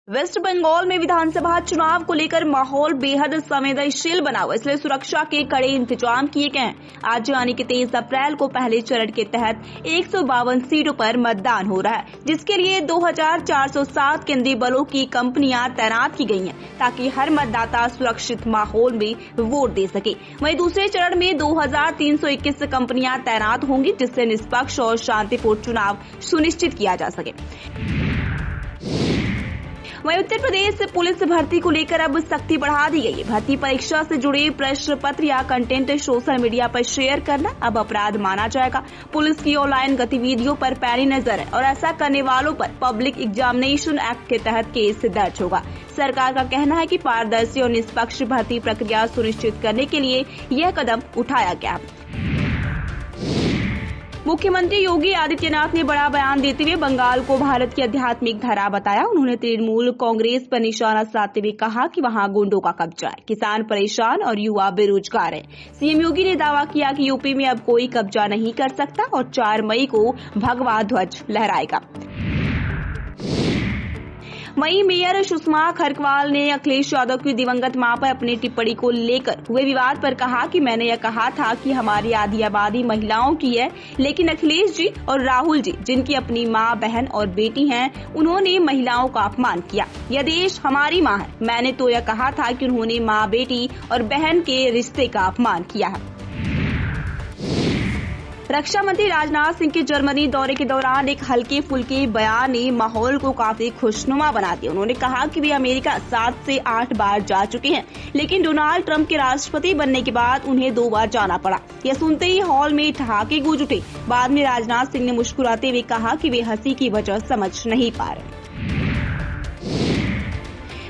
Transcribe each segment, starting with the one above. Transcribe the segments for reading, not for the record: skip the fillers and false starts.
Waste Bengal में विधानसभा चुनाव को लेकर माहौल बेहद संवेदनशील बना हुआ, इसलिए सुरक्षा के कड़े इंतजाम किए गए हैं। आज यानी कि 23 अप्रैल को पहले चरण के तहत 152 सीटों पर मतदान हो रहा है, जिसके लिए 2407 केंद्रीय बलों की कंपनियां तैनात की गई हैं, ताकि हर मतदाता सुरक्षित माहौल में वोट दे सके। वहीं दूसरे चरण में 2321 कंपनियां तैनात होंगी, जिससे निष्पक्ष और शांतिपूर्ण चुनाव सुनिश्चित किया जा सके। वहीं उत्तर प्रदेश पुलिस भर्ती को लेकर अब सख्ती बढ़ा दी गई है। भर्ती परीक्षा से जुड़े प्रश्न पत्र या कंटेंट सोशल मीडिया पर शेयर करना अब अपराध माना जाएगा। पुलिस की ऑनलाइन गतिविधियों पर पैनी नजर है और ऐसा करने वालों पर पब्लिक एग्जामिनेशन एक्ट के तहत केस दर्ज होगा। सरकार का कहना है कि पारदर्शी और निष्पक्ष भर्ती प्रक्रिया सुनिश्चित करने के लिए यह कदम उठाया गया। मुख्यमंत्री योगी आदित्यनाथ ने बड़ा बयान देते हुए बंगाल को भारत की आध्यात्मिक धरा बताया। उन्होंने तृणमूल कांग्रेस पर निशाना साधते हुए कहा कि वहां गुंडों का कब्जा है, किसान परेशान और युवा बेरोजगार है। सीएम योगी ने दावा किया कि यूपी में अब कोई कब्जा नहीं कर सकता और 4 मई को भगवा ध्वज लहराएगा। वहीं मेयर सुषमा खरकवाल ने अखिलेश यादव की दिवंगत मां पर अपनी टिप्पणी को लेकर हुए विवाद पर कहा कि मैंने यह कहा था कि हमारी आधी आबादी महिलाओं की है, लेकिन अखिलेश जी और राहुल जी, जिनकी अपनी मां, बहन और बेटी हैं, उन्होंने महिलाओं का अपमान किया। यह देश हमारी मां है। मैंने तो यह कहा था कि उन्होंने मां, बेटी और बहन के रिश्ते का अपमान किया है। रक्षा मंत्री राजनाथ सिंह के जर्मनी दौरे के दौरान एक हल्के फुल्के बयान ने माहौल को काफी खुशनुमा बना दिया। उन्होंने कहा कि वे अमेरिका 7 से 8 बार जा चुके हैं, लेकिन डोनाल्ड ट्रंप के राष्ट्रपति बनने के बाद उन्हें 2 बार जाना पड़ा। यह सुनते ही हॉल में ठहाके गूंज उठे। बाद में राजनाथ सिंह ने मुस्कुराते हुए कहा कि वे हंसी की वजह समझ नहीं पा रहे।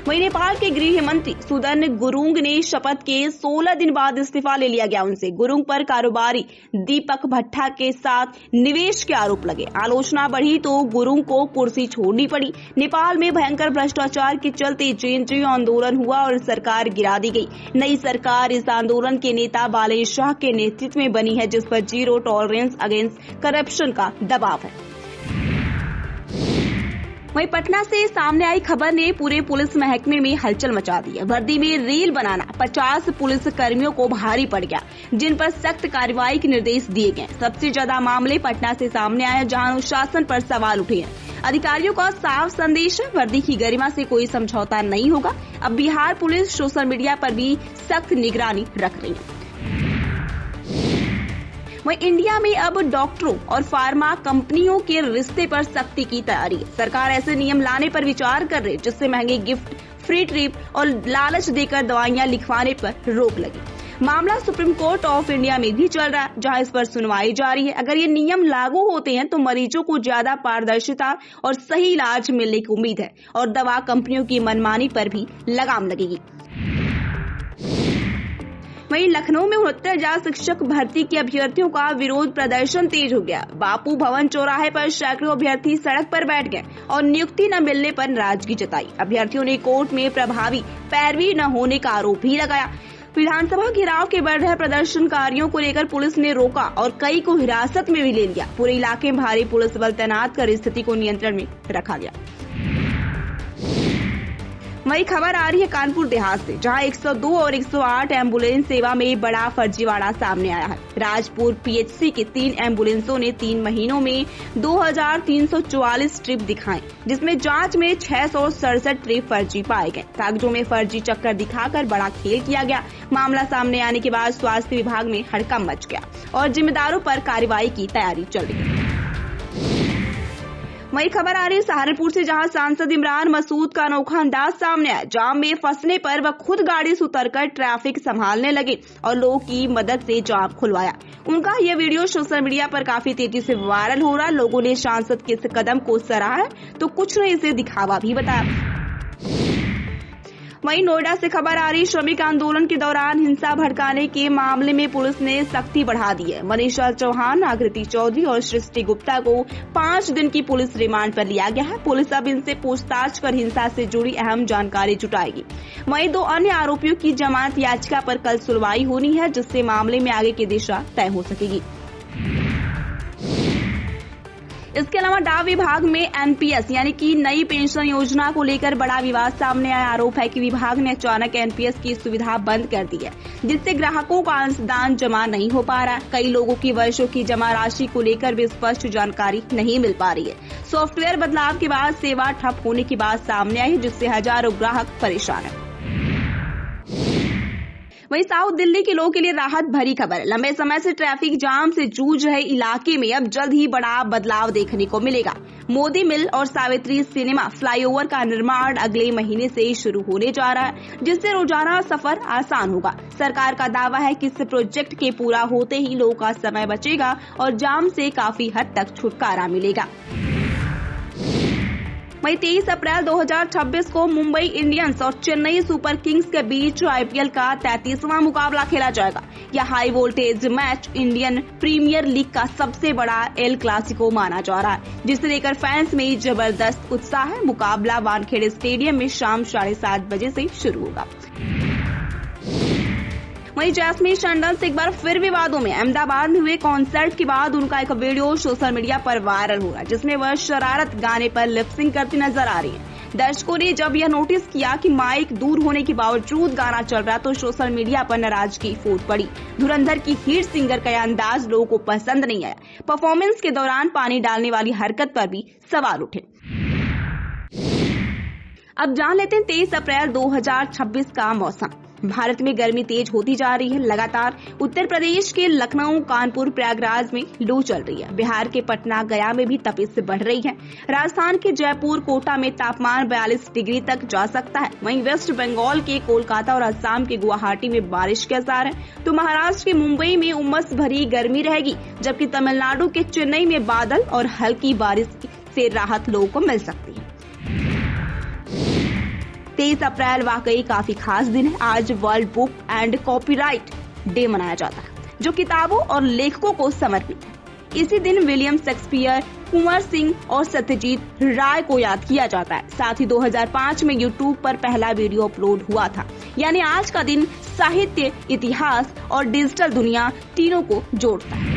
वहीं नेपाल के गृह मंत्री सुदन गुरुंग ने शपथ के 16 दिन बाद इस्तीफा ले लिया गया। उनसे गुरुंग पर कारोबारी दीपक भट्टा के साथ निवेश के आरोप लगे। आलोचना बढ़ी तो गुरुंग को कुर्सी छोड़नी पड़ी। नेपाल में भयंकर भ्रष्टाचार के चलते जेएनयू आंदोलन हुआ और सरकार गिरा दी गई। नई सरकार इस आंदोलन के नेता बालेश शाह के नेतृत्व में बनी है, जिस पर जीरो टॉलरेंस अगेंस्ट करप्शन का दबाव है। वहीं पटना से सामने आई खबर ने पूरे पुलिस महकमे में हलचल मचा दी है। वर्दी में रील बनाना 50 पुलिस कर्मियों को भारी पड़ गया, जिन पर सख्त कार्रवाई के निर्देश दिए गए। सबसे ज्यादा मामले पटना से सामने आए, जहां अनुशासन पर सवाल उठे हैं। अधिकारियों का साफ संदेश है, वर्दी की गरिमा से कोई समझौता नहीं होगा। अब बिहार पुलिस सोशल मीडिया पर भी सख्त निगरानी रख रही है। वहीं इंडिया में अब डॉक्टरों और फार्मा कंपनियों के रिश्ते पर सख्ती की तैयारी है। सरकार ऐसे नियम लाने पर विचार कर रही है, जिससे महंगे गिफ्ट, फ्री ट्रिप और लालच देकर दवाइयां लिखवाने पर रोक लगे। मामला सुप्रीम कोर्ट ऑफ इंडिया में भी चल रहा है, जहां इस पर सुनवाई जारी है। अगर ये नियम लागू होते हैं तो मरीजों को ज्यादा पारदर्शिता और सही इलाज मिलने की उम्मीद है और दवा कंपनियों की मनमानी पर भी लगाम लगेगी। वहीं लखनऊ में 69,000 शिक्षक भर्ती के अभ्यर्थियों का विरोध प्रदर्शन तेज हो गया। बापू भवन चौराहे पर सैकड़ों अभ्यर्थी सड़क पर बैठ गए और नियुक्ति न मिलने पर नाराजगी जताई। अभ्यर्थियों ने कोर्ट में प्रभावी पैरवी न होने का आरोप भी लगाया। विधानसभा घेराव के बढ़ रहे प्रदर्शनकारियों को लेकर पुलिस ने रोका और कई को हिरासत में भी ले लिया। पूरे इलाके में भारी पुलिस बल तैनात कर स्थिति को नियंत्रण में रखा गया। वही खबर आ रही है कानपुर देहात से, जहां 102 और 108 एम्बुलेंस सेवा में बड़ा फर्जीवाड़ा सामने आया है। राजपुर पीएचसी के 3 एम्बुलेंसों ने 3 महीनों में 2344 ट्रिप दिखाए, जिसमें जांच में 667 ट्रिप फर्जी पाए गए। कागजों में फर्जी चक्कर दिखाकर बड़ा खेल किया गया। मामला सामने आने के बाद स्वास्थ्य विभाग में हड़कंप मच गया और जिम्मेदारों पर कार्रवाई की तैयारी चल रही है। वही खबर आ रही है सहारनपुर से, जहां सांसद इमरान मसूद का अनोखा अंदाज सामने आया। जाम में फंसने पर वह खुद गाड़ी से उतरकर ट्रैफिक संभालने लगे और लोगों की मदद से जाम खुलवाया। उनका यह वीडियो सोशल मीडिया पर काफी तेजी से वायरल हो रहा है। लोगों ने सांसद के इस कदम को सराहा है तो कुछ ने इसे दिखावा भी बताया। वहीं नोएडा से खबर आ रही, श्रमिक आंदोलन के दौरान हिंसा भड़काने के मामले में पुलिस ने सख्ती बढ़ा दी है। मनीषा चौहान, आकृति चौधरी और सृष्टि गुप्ता को 5 दिन की पुलिस रिमांड पर लिया गया है। पुलिस अब इनसे पूछताछ कर हिंसा से जुड़ी अहम जानकारी जुटाएगी। वहीं 2 अन्य आरोपियों की जमानत याचिका पर कल सुनवाई होनी है, जिससे मामले में आगे की दिशा तय हो सकेगी। इसके अलावा डाक विभाग में एनपीएस यानी कि नई पेंशन योजना को लेकर बड़ा विवाद सामने आया। आरोप है कि विभाग ने अचानक एनपीएस की सुविधा बंद कर दी है, जिससे ग्राहकों का अंशदान जमा नहीं हो पा रहा है। कई लोगों की वर्षों की जमा राशि को लेकर भी स्पष्ट जानकारी नहीं मिल पा रही है। सॉफ्टवेयर बदलाव के बाद सेवा ठप होने की बात सामने आई है, जिससे हजारों ग्राहक परेशान हैं। वहीं साउथ दिल्ली के लोगों के लिए राहत भरी खबर। लंबे समय से ट्रैफिक जाम से जूझ रहे इलाके में अब जल्द ही बड़ा बदलाव देखने को मिलेगा। मोदी मिल और सावित्री सिनेमा फ्लाईओवर का निर्माण अगले महीने से शुरू होने जा रहा है, जिससे रोजाना सफर आसान होगा। सरकार का दावा है कि इस प्रोजेक्ट के पूरा होते ही लोगों का समय बचेगा और जाम से काफी हद तक छुटकारा मिलेगा। वहीं 23 अप्रैल 2026 को मुंबई इंडियंस और चेन्नई सुपर किंग्स के बीच आईपीएल का 33वां मुकाबला खेला जाएगा। यह high voltage match Indian Premier League का सबसे बड़ा एल क्लासिको माना जा रहा है, जिसे लेकर फैंस में जबरदस्त उत्साह है। मुकाबला वानखेड़े स्टेडियम में शाम 7:30 बजे से शुरू होगा। वहीं जैस्मीन टंडन एक बार फिर विवादों में। अहमदाबाद में हुए कॉन्सर्ट के बाद उनका एक वीडियो सोशल मीडिया पर वायरल हो रहा है, जिसमें वह शरारत गाने पर लिपसिंग करती नजर आ रही है। दर्शकों ने जब यह नोटिस किया कि माइक दूर होने के बावजूद गाना चल रहा, तो सोशल मीडिया पर नाराजगी फूट पड़ी। धुरंधर की हिट सिंगर का यह अंदाज लोगों को पसंद नहीं आया। परफॉर्मेंस के दौरान पानी डालने वाली हरकत पर भी सवाल उठे। अब जान लेते हैं 23 अप्रैल 2026 का मौसम। भारत में गर्मी तेज होती जा रही है। लगातार उत्तर प्रदेश के लखनऊ, कानपुर, प्रयागराज में लू चल रही है। बिहार के पटना, गया में भी तपिश बढ़ रही है। राजस्थान के जयपुर, कोटा में तापमान 42 डिग्री तक जा सकता है। वहीं वेस्ट बंगाल के कोलकाता और असम के गुवाहाटी में बारिश के आसार है। तो महाराष्ट्र के मुंबई में उमस भरी गर्मी रहेगी, जबकि तमिलनाडु के चेन्नई में बादल और हल्की बारिश से राहत लोगों को मिल सकती है। 23 अप्रैल वाकई काफी खास दिन है। आज world book and copyright day मनाया जाता है, जो किताबों और लेखकों को समर्पित है। इसी दिन विलियम शेक्सपियर, कुंवर सिंह और सत्यजीत राय को याद किया जाता है। साथ ही 2005 में यूट्यूब पर पहला वीडियो अपलोड हुआ था। यानी आज का दिन साहित्य, इतिहास और डिजिटल दुनिया तीनों को जोड़ता है।